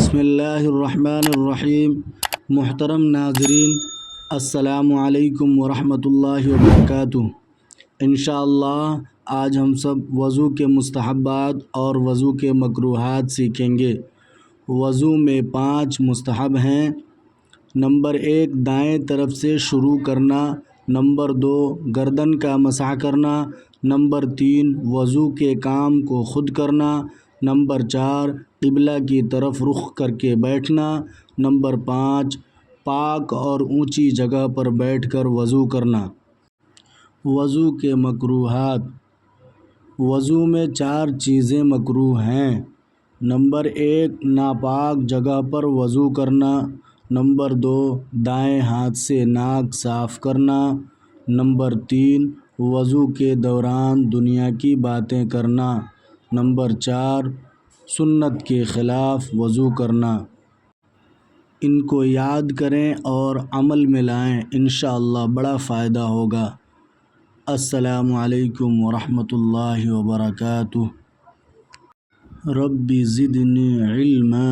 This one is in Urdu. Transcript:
بسم اللہ الرحمن الرحیم۔ محترم ناظرین، السلام علیکم ورحمۃ اللہ وبرکاتہ۔ انشاءاللہ آج ہم سب وضو کے مستحبات اور وضو کے مکروہات سیکھیں گے۔ وضو میں 5 مستحب ہیں۔ نمبر 1، دائیں طرف سے شروع کرنا۔ نمبر 2، گردن کا مسح کرنا۔ نمبر 3، وضو کے کام کو خود کرنا۔ نمبر 4، قبلہ کی طرف رخ کر کے بیٹھنا۔ نمبر 5، پاک اور اونچی جگہ پر بیٹھ کر وضو کرنا۔ وضو کے مکروہات۔ وضو میں 4 چیزیں مکروہ ہیں۔ نمبر 1، ناپاک جگہ پر وضو کرنا۔ نمبر 2، دائیں ہاتھ سے ناک صاف کرنا۔ نمبر 3، وضو کے دوران دنیا کی باتیں کرنا۔ نمبر 4، سنت کے خلاف وضو کرنا۔ ان کو یاد کریں اور عمل میں لائیں، انشاءاللہ بڑا فائدہ ہوگا۔ السلام علیکم ورحمۃ اللہ وبرکاتہ۔ رب زدنی علما۔